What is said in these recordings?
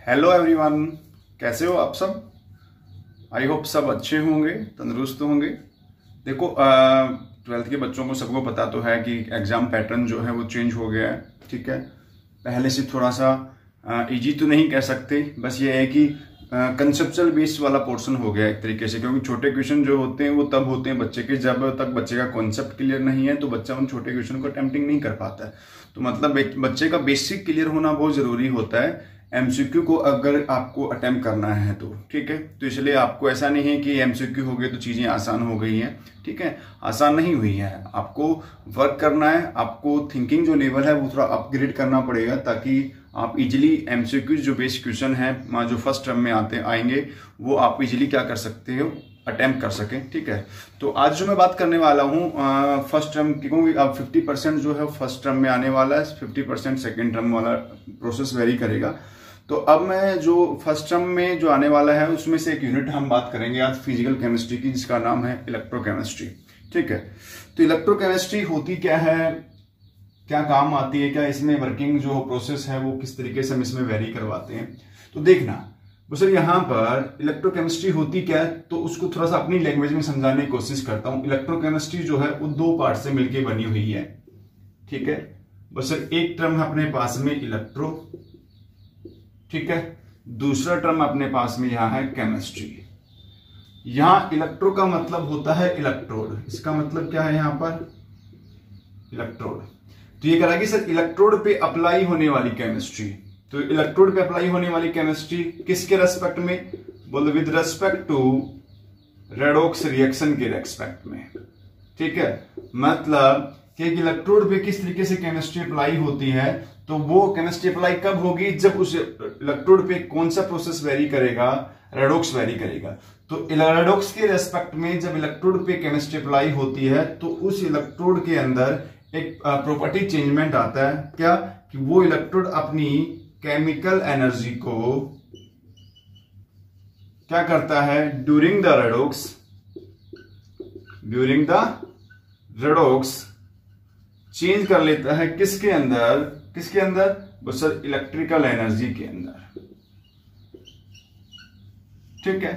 Hello everyone, कैसे हो आप सब। आई होप सब अच्छे होंगे, तंदुरुस्त होंगे। देखो 12th के बच्चों को सबको पता तो है कि एग्जाम पैटर्न जो है वो चेंज हो गया है। ठीक है, पहले से थोड़ा सा इजी तो नहीं कह सकते, बस ये है कि कंसेप्चुअल बेस्ड वाला पोर्शन हो गया एक तरीके से, क्योंकि छोटे क्वेश्चन जो होते हैं वो तब होते हैं बच्चे के जब तक बच्चे का कॉन्सेप्ट क्लियर नहीं है, तो बच्चा उन छोटे क्वेश्चन को अटेम्प्टिंग नहीं कर पाता है। तो मतलब बच्चे का बेसिक क्लियर होना बहुत जरूरी होता है एमसीक्यू को अगर आपको अटेम्प्ट करना है तो। ठीक है, तो इसलिए आपको ऐसा नहीं है कि एमसीक्यू हो गए तो चीजें आसान हो गई हैं। ठीक है, आसान नहीं हुई है, आपको वर्क करना है, आपको थिंकिंग जो लेवल है वो थोड़ा अपग्रेड करना पड़ेगा, ताकि आप इजिली एमसीक्यू जो बेसिक क्वेश्चन है जो फर्स्ट टर्म में आएंगे वो आप इजिली क्या कर सकते हो, अटेम्प्ट कर सकें। ठीक है, तो आज जो मैं बात करने वाला हूँ फर्स्ट टर्म की, क्योंकि अब 50% जो है फर्स्ट टर्म में आने वाला है, 50% सेकेंड टर्म वाला प्रोसेस वेरी करेगा। तो अब मैं जो फर्स्ट टर्म में जो आने वाला है उसमें से एक यूनिट हम बात करेंगे आज फिजिकल केमिस्ट्री की, जिसका नाम है इलेक्ट्रोकेमिस्ट्री। ठीक है, तो इलेक्ट्रोकेमिस्ट्री होती क्या है, क्या काम आती है, क्या इसमें वर्किंग जो प्रोसेस है वो किस तरीके से हम इसमें वेरी करवाते हैं। तो देखना सर, यहाँ पर इलेक्ट्रोकेमिस्ट्री होती क्या है, तो उसको थोड़ा सा अपनी लैंग्वेज में समझाने की कोशिश करता हूं। इलेक्ट्रोकेमिस्ट्री जो है वो दो पार्ट से मिलकर बनी हुई है। ठीक है, बस सर एक टर्म है अपने पास में इलेक्ट्रो, ठीक है, दूसरा टर्म अपने पास में यहां है केमिस्ट्री। यहां इलेक्ट्रो का मतलब होता है इलेक्ट्रोड, इसका मतलब क्या है यहां पर इलेक्ट्रोड। तो ये कह कि सर इलेक्ट्रोड पे अप्लाई होने वाली केमिस्ट्री, तो इलेक्ट्रोड पे अप्लाई होने वाली केमिस्ट्री किसके रेस्पेक्ट में, बोलो with respect to redox reaction के रेस्पेक्ट में। ठीक है, मतलब कि इलेक्ट्रोड पे किस तरीके से केमिस्ट्री अप्लाई होती है, तो वो केमिस्ट्री अप्लाई कब होगी, जब उस इलेक्ट्रोड पे कौन सा प्रोसेस वेरी करेगा, रेडॉक्स वेरी करेगा। तो रेडॉक्स के रेस्पेक्ट में जब इलेक्ट्रोड पे केमिस्ट्री अप्लाई होती है तो उस इलेक्ट्रोड के अंदर एक प्रॉपर्टी चेंजमेंट आता है, क्या कि वो इलेक्ट्रोड अपनी केमिकल एनर्जी को क्या करता है, ड्यूरिंग द रेडॉक्स चेंज कर लेता है। किसके अंदर बस सर इलेक्ट्रिकल एनर्जी के अंदर। ठीक है,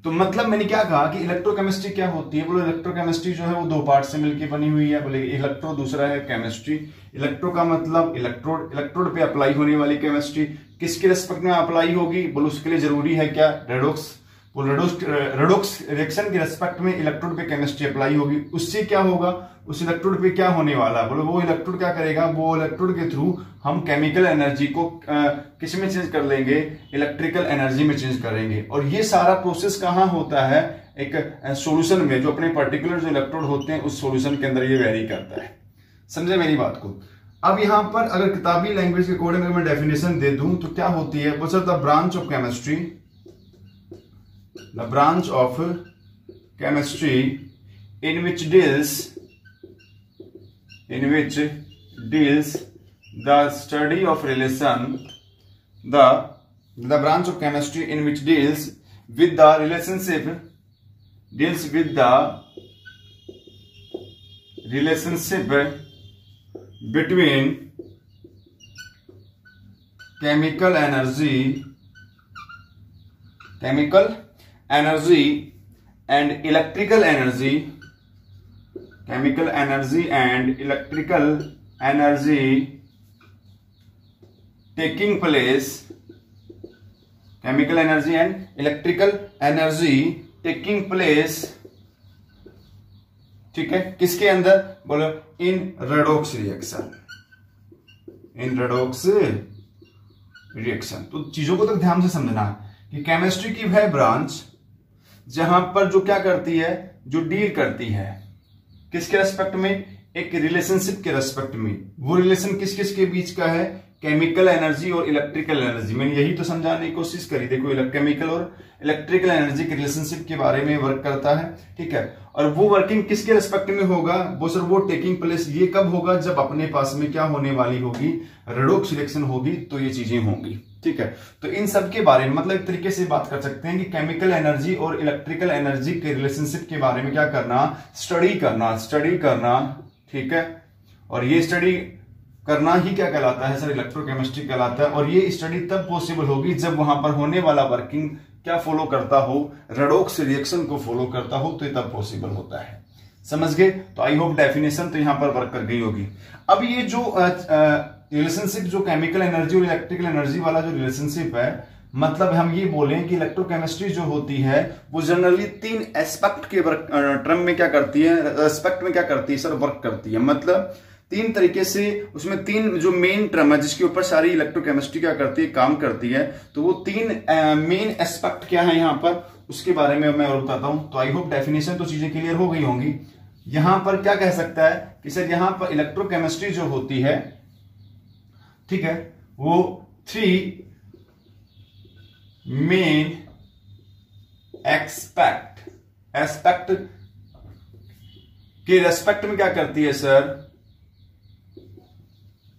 तो मतलब मैंने क्या कहा कि इलेक्ट्रोकेमिस्ट्री क्या होती है, बोलो इलेक्ट्रोकेमिस्ट्री जो है वो दो पार्ट से मिलकर बनी हुई है। बोले इलेक्ट्रो, दूसरा है केमिस्ट्री। इलेक्ट्रो का मतलब इलेक्ट्रोड पे अप्लाई होने वाली केमिस्ट्री किसके रेस्पेक्ट में अप्लाई होगी, बोलो उसके लिए जरूरी है क्या, रेडॉक्स। रेडॉक्स रिएक्शन के रेस्पेक्ट में इलेक्ट्रोड पे केमिस्ट्री अप्लाई होगी। उससे क्या होगा, उस इलेक्ट्रोड पे क्या होने वाला, बोलो वो इलेक्ट्रोड क्या करेगा, वो इलेक्ट्रोड के थ्रू हम केमिकल एनर्जी को किस में चेंज कर लेंगे, इलेक्ट्रिकल एनर्जी में चेंज करेंगे। और ये सारा प्रोसेस कहां होता है, एक सॉल्यूशन में, जो अपने पर्टिकुलर जो इलेक्ट्रोड होते हैं उस सॉल्यूशन के अंदर ये वेरी करता है। समझे मेरी बात को। अब यहां पर अगर किताबी लैंग्वेज के अकॉर्डिंग अगर मैं डेफिनेशन दे दूं तो क्या होती है, वो sir the branch of chemistry, the branch of chemistry in which deals the study of relation, the branch of chemistry in which deals with the relationship between chemical energy and electrical energy, chemical energy and electrical energy taking place, chemical energy and electrical energy taking place, ठीक है, किसके अंदर, बोलो इन redox reaction. तो चीजों को तो ध्यान से समझना कि केमिस्ट्री की वह ब्रांच जहां पर जो क्या करती है, जो डील करती है किसके रेस्पेक्ट में, एक रिलेशनशिप के रेस्पेक्ट में। वो रिलेशन किस किस के बीच का है, केमिकल एनर्जी और इलेक्ट्रिकल एनर्जी। मैंने यही तो समझाने की कोशिश करी। देखो केमिकल और इलेक्ट्रिकल एनर्जी के रिलेशनशिप के बारे में वर्क करता है। ठीक है, और वो वर्किंग किसके रेस्पेक्ट में होगा, वो सर वो टेकिंग प्लेस ये कब होगा, जब अपने पास में क्या होने वाली होगी, रेडॉक्स रिएक्शन होगी, तो ये चीजें होंगी। ठीक है, तो इन सब के बारे में मतलब एक तरीके से बात कर सकते हैं कि केमिकल एनर्जी और इलेक्ट्रिकल एनर्जी के रिलेशनशिप के बारे में क्या करना, स्टडी करना। ठीक है, और ये स्टडी करना ही क्या कहलाता है सर, इलेक्ट्रोकेमिस्ट्री कहलाता है। और ये स्टडी तब पॉसिबल होगी जब वहां पर होने वाला वर्किंग क्या फॉलो करता हो, रेडॉक्स रिएक्शन को फॉलो करता हो, तो ये तब पॉसिबल होता है। समझ गए? तो आई होप डेफिनेशन तो यहां पर वर्क कर गई होगी। अब ये जो रिलेशनशिप जो केमिकल एनर्जी और इलेक्ट्रिकल एनर्जी वाला जो रिलेशनशिप है, मतलब हम ये बोलें कि इलेक्ट्रोकेमिस्ट्री जो होती है वो जनरली 3 एस्पेक्ट के टर्म में क्या करती है, एस्पेक्ट में क्या करती है सर, वर्क करती है। मतलब 3 तरीके से, उसमें 3 जो मेन टर्म है जिसके ऊपर सारी इलेक्ट्रोकेमिस्ट्री क्या करती है, काम करती है। तो वो 3 मेन एस्पेक्ट क्या है यहाँ पर, उसके बारे में मैं और बताता हूं। तो आई होप डेफिनेशन तो चीजें क्लियर हो गई होंगी। यहां पर क्या कह सकता है कि सर यहां पर इलेक्ट्रोकेमिस्ट्री जो होती है, ठीक है, वो 3 मेन एस्पेक्ट के रेस्पेक्ट में क्या करती है सर,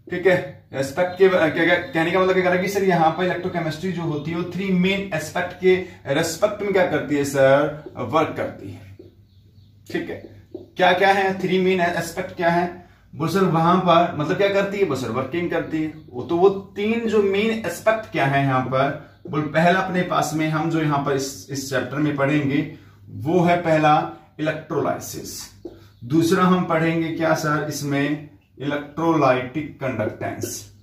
ठीक है। रेस्पेक्ट के कहने का मतलब क्या है कि सर यहां पर इलेक्ट्रोकेमिस्ट्री जो होती है वो 3 मेन एस्पेक्ट के रेस्पेक्ट में क्या करती है सर, वर्क करती है। ठीक है, क्या क्या है 3 मेन एस्पेक्ट क्या है वो सर, वहां पर मतलब क्या करती है वो सर, वर्किंग करती है। तो वो 3 जो मेन एस्पेक्ट क्या है यहां पर, बोल पहला अपने पास में हम जो यहां पर इस चैप्टर में पढ़ेंगे वो है पहला इलेक्ट्रोलाइसिस। दूसरा हम पढ़ेंगे क्या सर इसमें, इलेक्ट्रोलाइटिक कंडक्टेंस।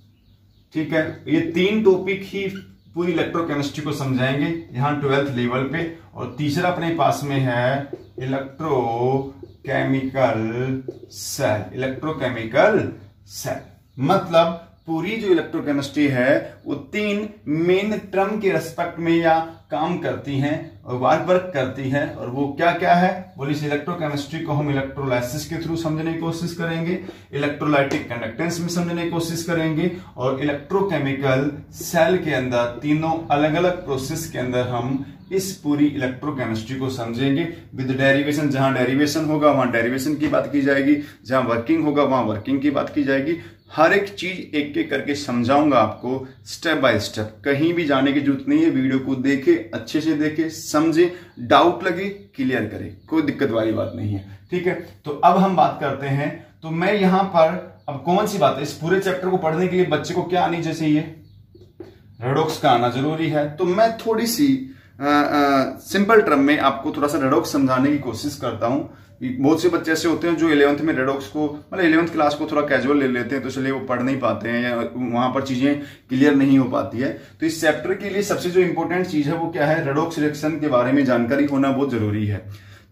ठीक है, ये 3 टॉपिक ही पूरी इलेक्ट्रोकेमिस्ट्री को समझाएंगे यहां 12th लेवल पे। और तीसरा अपने पास में है इलेक्ट्रोकेमिकल सेल। मतलब पूरी जो इलेक्ट्रोकेमिस्ट्री है वो 3 मेन टर्म के रेस्पेक्ट में या काम करती हैं और वर्क करती है। और वो क्या क्या है, बोलिए इस इलेक्ट्रोकेमिस्ट्री को हम इलेक्ट्रोलाइसिस के थ्रू समझने की कोशिश करेंगे, इलेक्ट्रोलाइटिक कंडक्टेंस में समझने की कोशिश करेंगे, और इलेक्ट्रोकेमिकल सेल के अंदर तीनों अलग अलग प्रोसेस के अंदर हम इस पूरी इलेक्ट्रोकेमिस्ट्री को समझेंगे विद डेरिवेशन। जहां डेरिवेशन होगा वहां डेरिवेशन की बात की जाएगी, जहां वर्किंग होगा वहां वर्किंग की बात की जाएगी। हर एक चीज एक एक करके समझाऊंगा आपको स्टेप बाय स्टेप। कहीं भी जाने की जरूरत नहीं है, वीडियो को देखे, अच्छे से देखे, समझे, डाउट लगे क्लियर करे, कोई दिक्कत वाली बात नहीं है। ठीक है, तो अब हम बात करते हैं। तो मैं यहां पर अब कौन सी बात है, इस पूरे चैप्टर को पढ़ने के लिए बच्चे को क्या आनी चाहिए, रेडॉक्स का आना जरूरी है। तो मैं थोड़ी सी सिंपल टर्म में आपको थोड़ा सा रेडॉक्स समझाने की कोशिश करता हूं। बहुत से बच्चे ऐसे होते हैं जो 11th में रेडॉक्स को, मतलब 11th क्लास को थोड़ा कैजुअल ले लेते हैं, तो इसलिए वो पढ़ नहीं पाते हैं या वहां पर चीजें क्लियर नहीं हो पाती है। तो इस चैप्टर के लिए सबसे जो इंपॉर्टेंट चीज है वो क्या है, रेडॉक्स रिएक्शन के बारे में जानकारी होना बहुत जरूरी है।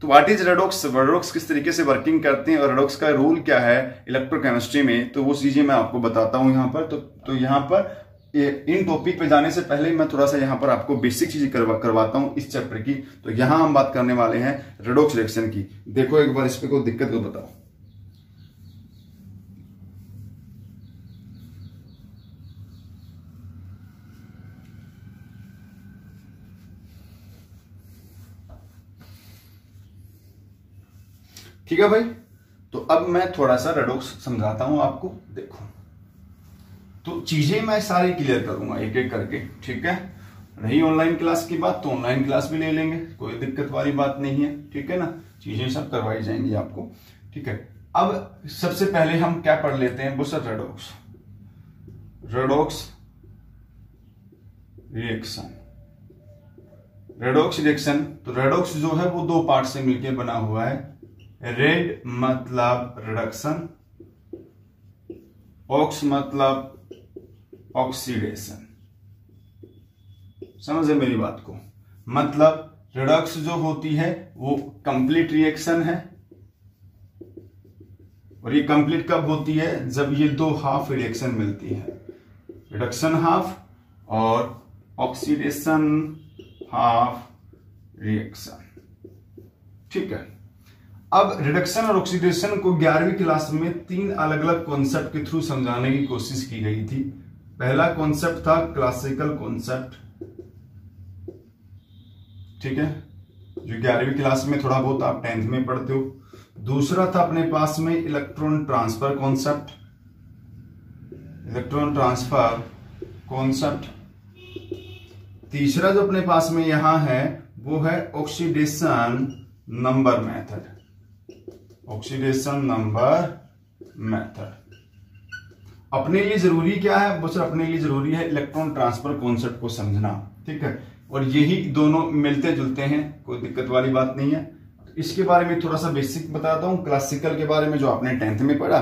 तो व्हाट इज रेडॉक्स, रेडॉक्स किस तरीके से वर्किंग करते हैं और रेडॉक्स का रोल क्या है इलेक्ट्रोकेमिस्ट्री में, तो वो चीजें मैं आपको बताता हूं यहाँ पर। तो यहाँ पर इन टॉपिक पे जाने से पहले मैं थोड़ा सा यहाँ पर आपको बेसिक चीजें करवाता हूँ इस चैप्टर की। तो यहाँ हम बात करने वाले हैं रेडॉक्स रिएक्शन की। देखो एक बार इस पे कोई दिक्कत को बताओ। ठीक है भाई, तो अब मैं थोड़ा सा रेडॉक्स समझाता हूं आपको। देखो, तो चीजें मैं सारी क्लियर करूंगा एक एक करके। ठीक है, रही ऑनलाइन क्लास की बात तो ऑनलाइन क्लास भी ले लेंगे, कोई दिक्कत वाली बात नहीं है। ठीक है ना, चीजें सब करवाई जाएंगी आपको। ठीक है, अब सबसे पहले हम क्या पढ़ लेते हैं वो सर, रेडॉक्स रिएक्शन। तो रेडॉक्स जो है वो 2 पार्ट से मिलकर बना हुआ है। रेड मतलब रिडक्शन, ऑक्स मतलब ऑक्सीडेशन। समझे मेरी बात को, मतलब रिडक्स जो होती है वो कंप्लीट रिएक्शन है, और ये कंप्लीट कब होती है, जब ये 2 हाफ रिएक्शन मिलती है, रिडक्शन हाफ और ऑक्सीडेशन हाफ रिएक्शन। ठीक है, अब रिडक्शन और ऑक्सीडेशन को 11वीं क्लास में 3 अलग अलग कॉन्सेप्ट के थ्रू समझाने की कोशिश की गई थी। पहला कॉन्सेप्ट था क्लासिकल कॉन्सेप्ट, ठीक है, जो 11वीं क्लास में थोड़ा बहुत आप 10th में पढ़ते हो। दूसरा था अपने पास में इलेक्ट्रॉन ट्रांसफर कॉन्सेप्ट। तीसरा जो अपने पास में यहां है वो है ऑक्सीडेशन नंबर मेथड। अपने लिए जरूरी क्या है, वो सिर्फ अपने लिए जरूरी है इलेक्ट्रॉन ट्रांसफर कॉन्सेप्ट को समझना, ठीक है। और यही दोनों मिलते जुलते हैं, कोई दिक्कत वाली बात नहीं है। इसके बारे में थोड़ा सा बेसिक बताता हूँ, क्लासिकल के बारे में जो आपने 10th में पढ़ा,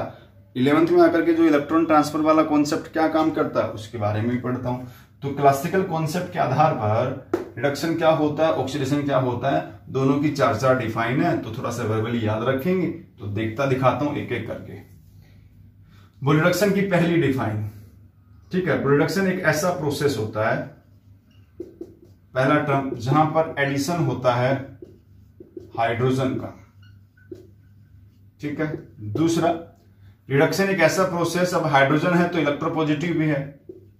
11th में आकर के जो इलेक्ट्रॉन ट्रांसफर वाला कॉन्सेप्ट क्या काम करता है उसके बारे में भी पढ़ता हूँ। तो क्लासिकल कॉन्सेप्ट के आधार पर रिडक्शन क्या होता है, ऑक्सीडेशन क्या होता है, दोनों की चर्चा डिफाइन है, तो थोड़ा सा वर्बली याद रखेंगे। तो देखता दिखाता हूं एक एक करके। वो रिडक्शन की पहली डिफाइन, ठीक है। रिडक्शन एक ऐसा प्रोसेस होता है, पहला टर्म, जहां पर एडिशन होता है हाइड्रोजन का, ठीक है। दूसरा, रिडक्शन एक ऐसा प्रोसेस, अब हाइड्रोजन है तो इलेक्ट्रोपॉजिटिव भी है,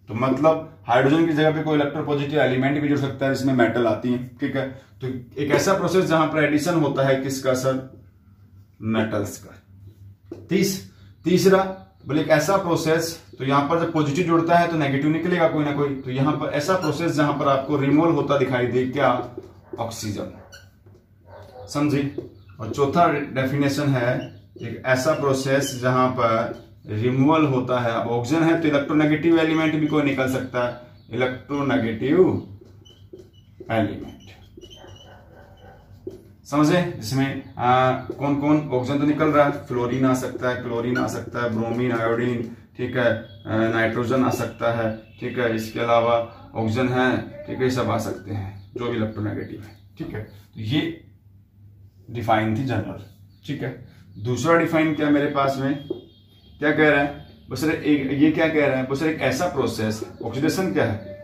तो मतलब हाइड्रोजन की जगह पे कोई इलेक्ट्रोपॉजिटिव एलिमेंट भी जुड़ सकता है, जिसमें मेटल आती है, ठीक है। तो एक ऐसा प्रोसेस जहां पर एडिशन होता है किसका सर, मेटल्स का। तीसरा बोले एक ऐसा प्रोसेस, तो यहां पर जब पॉजिटिव जुड़ता है तो नेगेटिव निकलेगा कोई ना कोई, तो यहां पर ऐसा प्रोसेस जहां पर आपको रिमूवल होता दिखाई दे, क्या, ऑक्सीजन, समझे। और चौथा डेफिनेशन है एक ऐसा प्रोसेस जहां पर रिमूवल होता है, अब ऑक्सीजन है तो इलेक्ट्रोनेगेटिव एलिमेंट भी कोई निकल सकता है, इलेक्ट्रोनेगेटिव एलिमेंट, समझे। जिसमें कौन कौन, ऑक्सीजन तो निकल रहा है, फ्लोरीन आ सकता है, क्लोरीन आ सकता है, ब्रोमीन, आयोडीन, ठीक है, नाइट्रोजन आ सकता है, ठीक है। इसके अलावा ऑक्सीजन है, ठीक है, सब आ सकते हैं जो भी इलेक्ट्रोनेगेटिव है, ठीक है। तो ये डिफाइन थी जनरल, ठीक है। दूसरा डिफाइन क्या मेरे पास में, क्या कह रहा है, बस एक ये क्या कह रहा है, बस एक ऐसा प्रोसेस, ऑक्सीडेशन क्या है,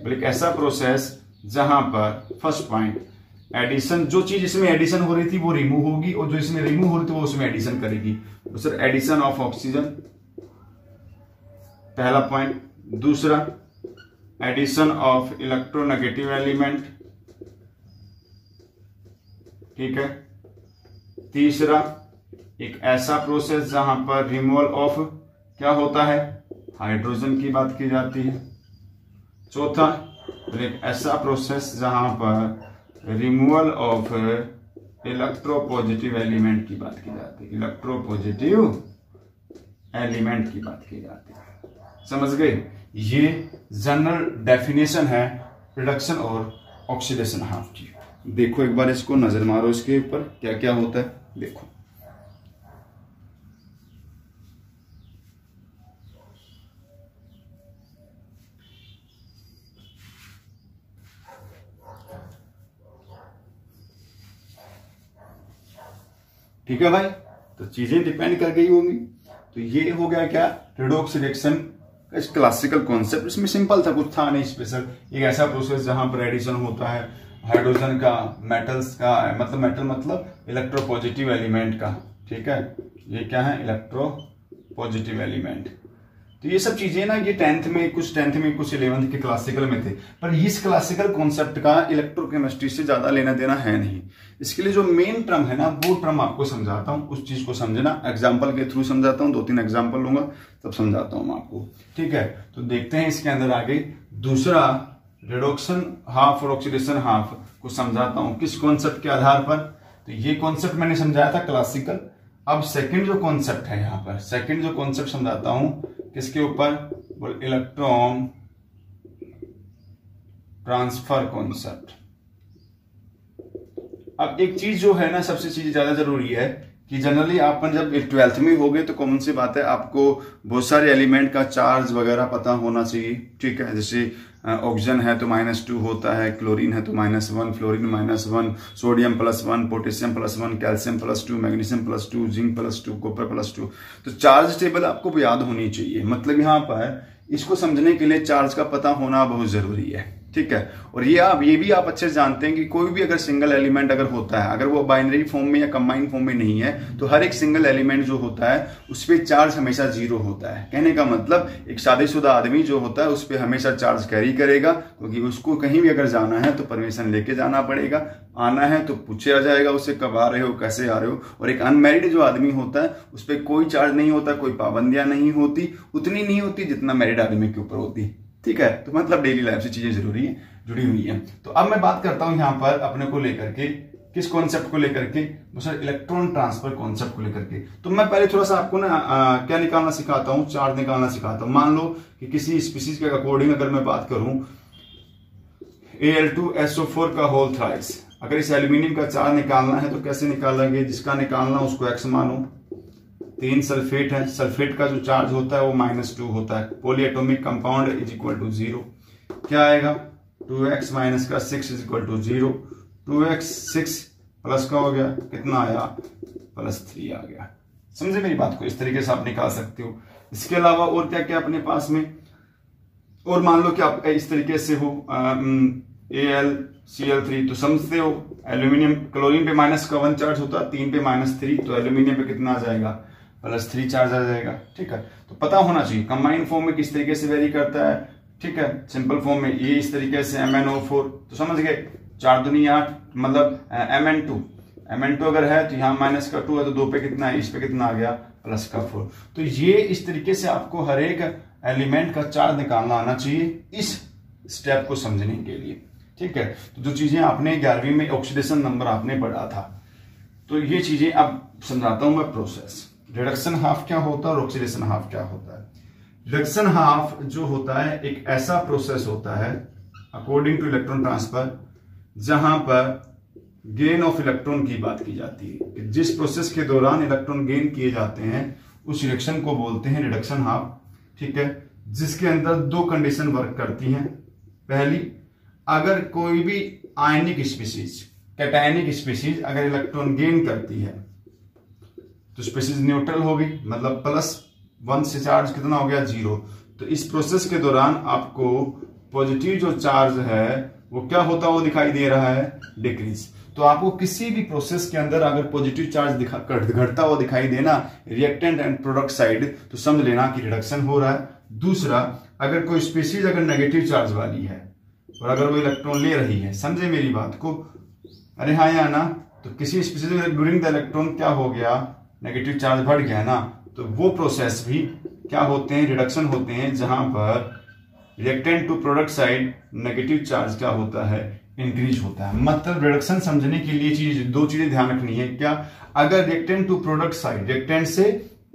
बोले एक ऐसा प्रोसेस जहां पर फर्स्ट पॉइंट एडिशन, जो चीज इसमें एडिशन हो रही थी वो रिमूव होगी, और जो इसमें रिमूव हो रही थी वो उसमें एडिशन करेगी, तो सर एडिशन ऑफ ऑक्सीजन, पहला पॉइंट। दूसरा, एडिशन ऑफ इलेक्ट्रोनेगेटिव एलिमेंट, ठीक है। तीसरा, एक ऐसा प्रोसेस जहां पर रिमूवल ऑफ क्या होता है, हाइड्रोजन की बात की जाती है। चौथा, एक ऐसा प्रोसेस जहां पर रिमूवल ऑफ इलेक्ट्रोपॉजिटिव एलिमेंट की बात की जाती है, इलेक्ट्रोपॉजिटिव एलिमेंट की बात की जाती है, समझ गए। ये जनरल डेफिनेशन है रिडक्शन और ऑक्सीडेशन हाफ की। देखो एक बार इसको नजर मारो, इसके ऊपर क्या क्या होता है, देखो। ठीक है भाई, तो चीजें डिपेंड कर गई होंगी। तो ये हो गया क्या, रेडॉक्स रिएक्शन का क्लासिकल कॉन्सेप्ट। इसमें सिंपल था, कुछ था नहीं स्पेशल। एक ऐसा प्रोसेस जहां पर एडिशन होता है हाइड्रोजन का, मेटल्स का, मतलब मेटल मतलब इलेक्ट्रोपॉजिटिव एलिमेंट का, ठीक है। ये क्या है, इलेक्ट्रोपॉजिटिव एलिमेंट। तो ये सब चीजें ना, ये 10th में कुछ 11th के क्लासिकल में थे, पर इस क्लासिकल कॉन्सेप्ट का इलेक्ट्रोकेमिस्ट्री से ज्यादा लेना देना है नहीं। इसके लिए जो मेन टर्म है ना, वो टर्म आपको समझाता हूं, उस चीज को समझना, एग्जाम्पल के थ्रू समझाता हूं, 2-3 एग्जाम्पल लूंगा तब समझाता हूं आपको, ठीक है। तो देखते हैं इसके अंदर आगे। दूसरा, रिडक्शन हाफ और ऑक्सीडेशन हाफ को समझाता हूं किस कॉन्सेप्ट के आधार पर। तो ये कॉन्सेप्ट मैंने समझाया था क्लासिकल। अब सेकंड जो कॉन्सेप्ट है, यहां पर सेकंड जो कॉन्सेप्ट समझाता हूं किसके ऊपर, बोल इलेक्ट्रॉन ट्रांसफर कॉन्सेप्ट। अब एक चीज जो है ना, सबसे चीज ज्यादा जरूरी है कि जनरली आप जब 12th में हो गए तो कॉमन सी बात है, आपको बहुत सारे एलिमेंट का चार्ज वगैरह पता होना चाहिए, ठीक है। जैसे ऑक्सीजन है तो -2 होता है, क्लोरीन है तो -1, fluorine -1, sodium +1, potassium +1, calcium +2, magnesium +2, zinc +2, copper +2। तो चार्ज टेबल आपको याद होनी चाहिए। मतलब यहाँ पर इसको समझने के लिए चार्ज का पता होना बहुत जरूरी है, ठीक है। और ये भी आप अच्छे से जानते हैं कि कोई भी अगर सिंगल एलिमेंट अगर होता है, अगर वो बाइनरी फॉर्म में या कंबाइंड फॉर्म में नहीं है, तो हर एक सिंगल एलिमेंट जो होता है उस पर चार्ज हमेशा 0 होता है। कहने का मतलब एक शादीशुदा आदमी जो होता है उस पर हमेशा चार्ज कैरी करेगा, क्योंकि उसको कहीं भी अगर जाना है तो परमिशन लेके जाना पड़ेगा, आना है तो पूछा जाएगा उससे कब आ रहे हो, कैसे आ रहे हो। और एक अनमैरिड जो आदमी होता है उस पर कोई चार्ज नहीं होता, कोई पाबंदियां नहीं होती, उतनी नहीं होती जितना मैरिड आदमी के ऊपर होती, ठीक है। तो मतलब डेली लाइफ से चीजें जरूरी है, जुड़ी हुई है। तो अब मैं बात करता हूं यहां पर अपने को लेकर के किस कॉन्सेप्ट को लेकर के? सर इलेक्ट्रॉन ट्रांसफर कॉन्सेप्ट को लेकर के। तो मैं पहले थोड़ा सा आपको ना क्या निकालना सिखाता हूं, चार्ज निकालना सिखाता हूं। मान लो कि किसी स्पीसीज के अकॉर्डिंग अगर मैं बात करूं Al2SO4 का होल थ्राइस, अगर इस एल्यूमिनियम का चार्ज निकालना है तो कैसे निकालेंगे? जिसका निकालना उसको x मानो। 3 सल्फेट है, सल्फेट का जो चार्ज होता है वो -2 होता है। Polyatomic compound is equal to 0। क्या आएगा? 2x माइनस का 6 is equal to 0। 2x 6 plus का हो गया, कितना आया? +3 आ गया। समझे मेरी बात को? इस तरीके से आप निकाल सकते हो। इसके अलावा और क्या क्या अपने पास में? और मान लो कि आप इस तरीके से हो AlCl3, तो समझते हो एल्यूमिनियम, क्लोरीन पे माइनस का 1 चार्ज होता है, 3 पे -3, तो एल्यूमिनियम पे कितना आ जाएगा? +3 चार्ज आ जाएगा। ठीक है, तो पता होना चाहिए कंबाइंड फॉर्म में किस तरीके से वेरी करता है। ठीक है, सिंपल फॉर्म में ये इस तरीके से MnO4, तो समझ गए 4 दूनी 8, मतलब Mn2 अगर है तो यहाँ -2 है, तो 2 पे कितना है? इस पे कितना आ गया? +4। तो ये इस तरीके से आपको हर एक एलिमेंट का चार्ज निकालना आना चाहिए इस स्टेप को समझने के लिए। ठीक है, तो जो चीजें आपने 11वीं में ऑक्सीडेशन नंबर आपने पढ़ा था, तो ये चीजें अब समझाता हूं मैं प्रोसेस। रिडक्शन हाफ क्या होता है और ऑक्सीडेशन हाफ क्या होता है? रिडक्शन हाफ जो होता है एक ऐसा प्रोसेस होता है अकॉर्डिंग टू इलेक्ट्रॉन ट्रांसफर जहां पर गेन ऑफ इलेक्ट्रॉन की बात की जाती है कि जिस प्रोसेस के दौरान इलेक्ट्रॉन गेन किए जाते हैं उस रिएक्शन को बोलते हैं रिडक्शन हाफ। ठीक है, जिसके अंदर 2 कंडीशन वर्क करती हैं। पहली, अगर कोई भी आयनिक स्पीसीज, कैटायनिक स्पीसीज अगर इलेक्ट्रॉन गेन करती है तो स्पीसीज न्यूट्रल होगी, मतलब +1 से चार्ज कितना हो गया? 0। तो इस प्रोसेस के दौरान आपको पॉजिटिव जो चार्ज है वो क्या होता हुआ दिखाई दे रहा है? डिक्रीज। तो आपको किसी भी प्रोसेस के अंदर अगर पॉजिटिव चार्ज घटता हुआ दिखाई देना रिएक्टेंट एंड प्रोडक्ट साइड, तो समझ लेना कि रिडक्शन हो रहा है। दूसरा, अगर कोई स्पीसीज अगर नेगेटिव चार्ज वाली है और अगर वो इलेक्ट्रॉन ले रही है, समझे मेरी बात को? अरे हाँ या ना? तो किसी स्पीसीज ड्यूरिंग द इलेक्ट्रॉन क्या हो गया? नेगेटिव चार्ज बढ़ गया ना, तो वो प्रोसेस भी क्या होते हैं? रिडक्शन होते हैं, जहां पर reactant to product side negative charge क्या होता है? इंक्रीज होता है। मतलब रिडक्शन समझने के लिए 2 चीजें ध्यान रखनी है। क्या? अगर reactant to product side, reactant से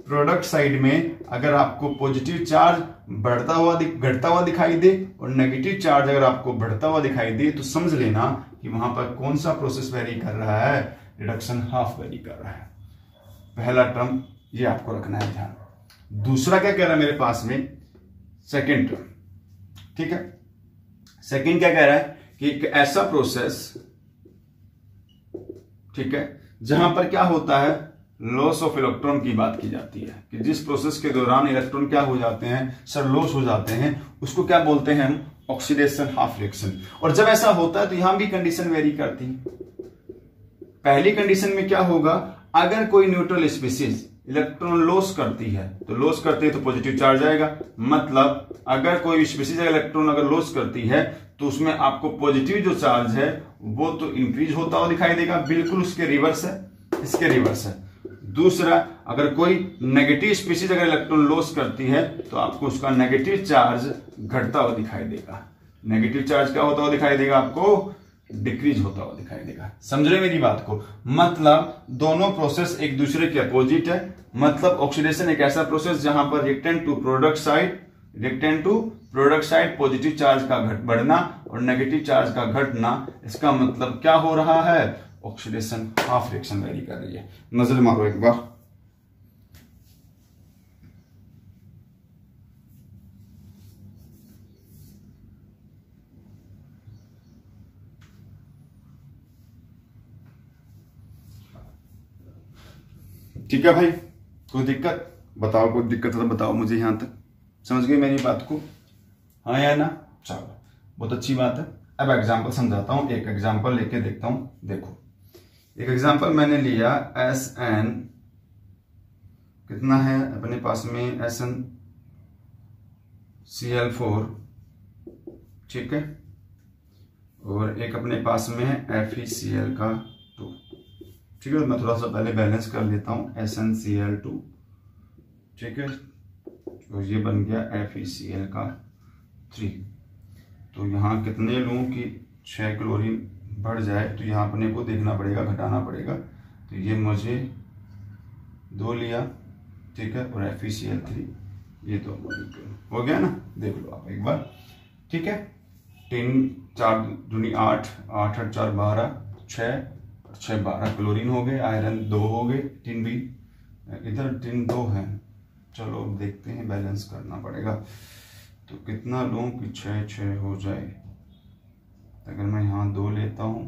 प्रोडक्ट साइड में अगर आपको पॉजिटिव चार्ज बढ़ता हुआ घटता हुआ दिखाई दे और नेगेटिव चार्ज अगर आपको बढ़ता हुआ दिखाई दे, तो समझ लेना कि वहां पर कौन सा प्रोसेस वेरी कर रहा है? रिडक्शन हाफ वेरी कर रहा है। पहला टर्म ये आपको रखना है ध्यान। दूसरा क्या कह रहा है मेरे पास में? Second term. ठीक है, सेकेंड क्या कह रहा है कि एक ऐसा प्रोसेस, ठीक है, जहां पर क्या होता है? लॉस ऑफ इलेक्ट्रॉन की बात की जाती है कि जिस प्रोसेस के दौरान इलेक्ट्रॉन क्या हो जाते हैं? सर लॉस हो जाते हैं, उसको क्या बोलते हैं हम? Oxidation half reaction. और जब ऐसा होता है तो यहां भी कंडीशन वेरी करती है। पहली कंडीशन में क्या होगा? अगर कोई न्यूट्रल स्पीसीज इलेक्ट्रॉन लॉस करती है, तो लॉस करती है तो पॉजिटिव चार्ज आएगा। मतलब अगर कोई स्पीसीज इलेक्ट्रॉन अगर लॉस करती है तो उसमें आपको पॉजिटिव जो चार्ज है वो तो इंक्रीज होता हुआ दिखाई देगा, बिल्कुल उसके रिवर्स है, इसके रिवर्स है। दूसरा, अगर कोई नेगेटिव स्पीसीज अगर इलेक्ट्रॉन लॉस करती है तो आपको उसका नेगेटिव चार्ज घटता हुआ दिखाई देगा। नेगेटिव चार्ज क्या होता हुआ दिखाई देगा? आपको डिक्रीज होता हुआ दिखाई देगा। समझ रहे मेरी बात को? मतलब दोनों प्रोसेस एक दूसरे के अपोजिट है। मतलब ऑक्सीडेशन एक ऐसा प्रोसेस जहां पर reactant to product side positive charge का बढ़ना और नेगेटिव चार्ज का घटना, इसका मतलब क्या हो रहा है? ऑक्सीडेशन हाफ रिएक्शन वेरी कर रही है। नजर मारो एक बार। ठीक है भाई, कोई दिक्कत बताओ? कोई दिक्कत है तो बताओ मुझे। यहां तक समझ गए मेरी बात को? हाँ या ना? चलो, बहुत अच्छी बात है। अब एग्जांपल समझाता हूं, एक एग्जांपल लेके देखता हूं। देखो, एक एग्जांपल मैंने लिया SN, कितना है अपने पास में? SnCl4, ठीक है, और एक अपने पास में है FeCl2। ठीक है, मैं थोड़ा सा पहले बैलेंस कर लेता हूं। SnCl2, ठीक है, और ये बन गया FeCl3। तो यहां कितने लूं कि 6 क्लोरीन बढ़ जाए तो यहाँ अपने को देखना पड़ेगा, घटाना पड़ेगा। तो ये मुझे 2 लिया, ठीक है, और FeCl3 ये 2 मॉलिक्यूल हो गया ना, देख लो आप एक बार, ठीक है। 3 4 दूनी 8, 8 8 4 12, 6 6 12 क्लोरीन हो गए, आयरन 2 हो गए, टिन भी इधर टिन 2 है। चलो देखते हैं, बैलेंस करना पड़ेगा। तो कितना लूँ कि 6 6 हो जाए। अगर मैं यहाँ 2 लेता हूँ,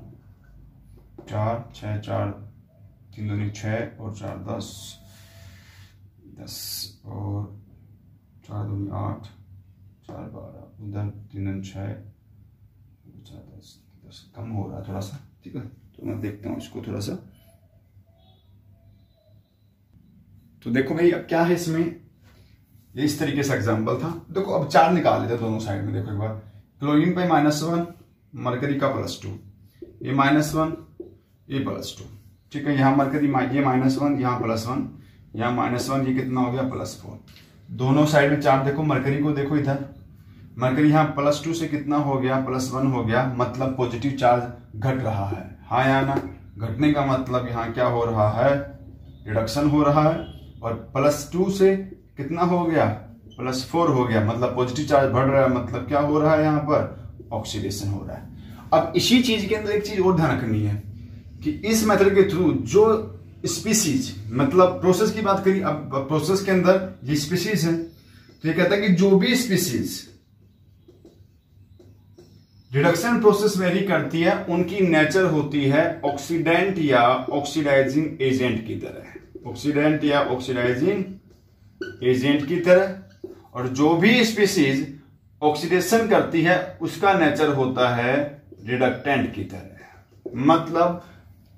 4 6 4 3 दूनी 6 और 4 10 10 और 4 दूनी 8 4 12, उधर 3 6 4 10 10 कम हो रहा है थोड़ा सा, ठीक है। तो मैं देखता हूँ इसको थोड़ा सा। तो देखो भाई अब क्या है इसमें, ये इस तरीके से एग्जांपल था। देखो अब 4 निकाल लेते हैं दोनों साइड में। देखो एक बार, क्लोरीन पे -1, मरकरी का +2, ये -1 ये +2, ठीक है। यहाँ मरकरी ये -1, यहाँ +1, यहाँ -1, ये कितना हो गया +4। दोनों साइड में 4। देखो मरकरी को देखो, इधर मरकरी यहाँ +2 से कितना हो गया +1 हो गया, मतलब पॉजिटिव चार्ज घट रहा है, हाँ या ना। घटने का मतलब यहाँ क्या हो रहा है, रिडक्शन हो रहा है। और +2 से कितना हो गया +4 हो गया, मतलब पॉजिटिव चार्ज बढ़ रहा है, मतलब क्या हो रहा है यहाँ पर ऑक्सीडेशन हो रहा है। अब इसी चीज के अंदर एक चीज और ध्यान रखनी है कि इस मेथड के थ्रू जो स्पीसीज, मतलब प्रोसेस की बात करी, अब प्रोसेस के अंदर ये स्पीसीज है, तो ये कहता है कि जो भी स्पीसीज रिडक्शन प्रोसेस वेरी करती है उनकी नेचर होती है ऑक्सीडेंट या ऑक्सीडाइजिंग एजेंट की तरह, ऑक्सीडेंट या ऑक्सीडाइजिंग एजेंट की तरह। और जो भी स्पीसीज ऑक्सीडेशन करती है उसका नेचर होता है रिडक्टेंट की तरह। मतलब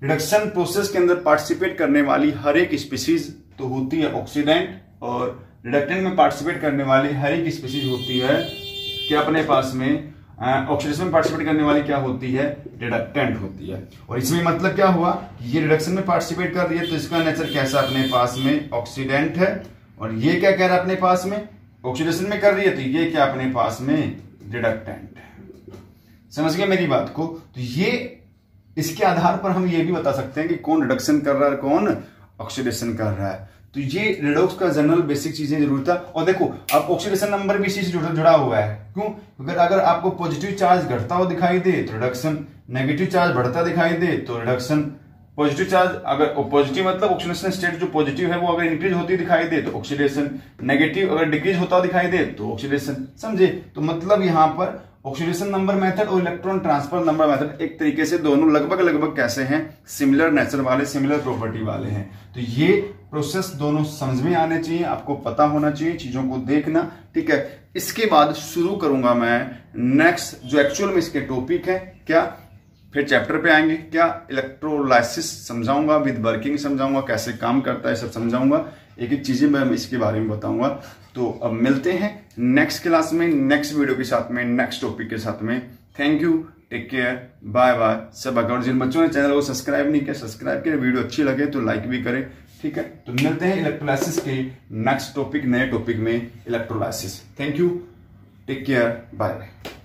रिडक्शन प्रोसेस के अंदर पार्टिसिपेट करने वाली हर एक स्पीसीज तो होती है ऑक्सीडेंट, और रिडक्टेंट में पार्टिसिपेट करने वाली हर एक स्पीसीज होती है कि अपने पास में ऑक्सीडेशन में पार्टिसिपेट करने वाली क्या होती है, रिडक्टेंट होती है। और इसमें मतलब क्या हुआ, ये रिडक्शन में पार्टिसिपेट कर रही है तो इसका नेचर कैसा अपने पास में ऑक्सीडेंट है, और ये क्या कह रहा है अपने पास में ऑक्सीडेशन में कर रही है तो ये क्या अपने पास में रिडक्टेंट है। समझ गए मेरी बात को। तो ये इसके आधार पर हम ये भी बता सकते हैं कि कौन रिडक्शन कर रहा है, कौन ऑक्सीडेशन कर रहा है। तो ये रिडोक्स का जनरल बेसिक चीजें जरूर था। और देखो अब ऑक्सीडेशन नंबर भी इसी से जुड़ा हुआ है। क्यों? अगर आपको पॉजिटिव चार्ज घटता हुआ दिखाई दे तो रिडक्शन, नेगेटिव चार्ज बढ़ता दिखाई दे तो रिडक्शन, पॉजिटिव चार्ज अगर पॉजिटिव मतलब ऑक्सीडेशन स्टेट जो पॉजिटिव है वो अगर इंक्रीज होती दिखाई दे तो ऑक्सीडेशन, नेगेटिव अगर डिक्रीज होता दिखाई दे तो ऑक्सीडेशन। समझे? तो मतलब यहां पर ऑक्सीडेशन नंबर मेथड और इलेक्ट्रॉन ट्रांसफर नंबर मेथड एक तरीके से दोनों लगभग कैसे हैं, सिमिलर नेचर वाले, सिमिलर प्रॉपर्टी वाले हैं। तो ये प्रोसेस दोनों समझ में आने चाहिए, आपको पता होना चाहिए, चीजों को देखना, ठीक है। इसके बाद शुरू करूंगा मैं नेक्स्ट जो एक्चुअल में इसके टॉपिक है क्या, फिर चैप्टर पे आएंगे क्या, इलेक्ट्रोलाइसिस समझाऊंगा, विद वर्किंग समझाऊंगा, कैसे काम करता है सब समझाऊंगा, एक एक चीजें मैं इसके बारे में बताऊंगा। तो अब मिलते हैं नेक्स्ट क्लास में, नेक्स्ट वीडियो के साथ में, नेक्स्ट टॉपिक के साथ में। Thank you, take care, bye bye सब। और जिन बच्चों ने चैनल को सब्सक्राइब नहीं किया, सब्सक्राइब करें, वीडियो अच्छी लगे तो लाइक भी करें, ठीक है। तो मिलते हैं इलेक्ट्रोलाइसिस के नेक्स्ट टॉपिक, नए टॉपिक में electrolysis. Thank you, take care, bye bye.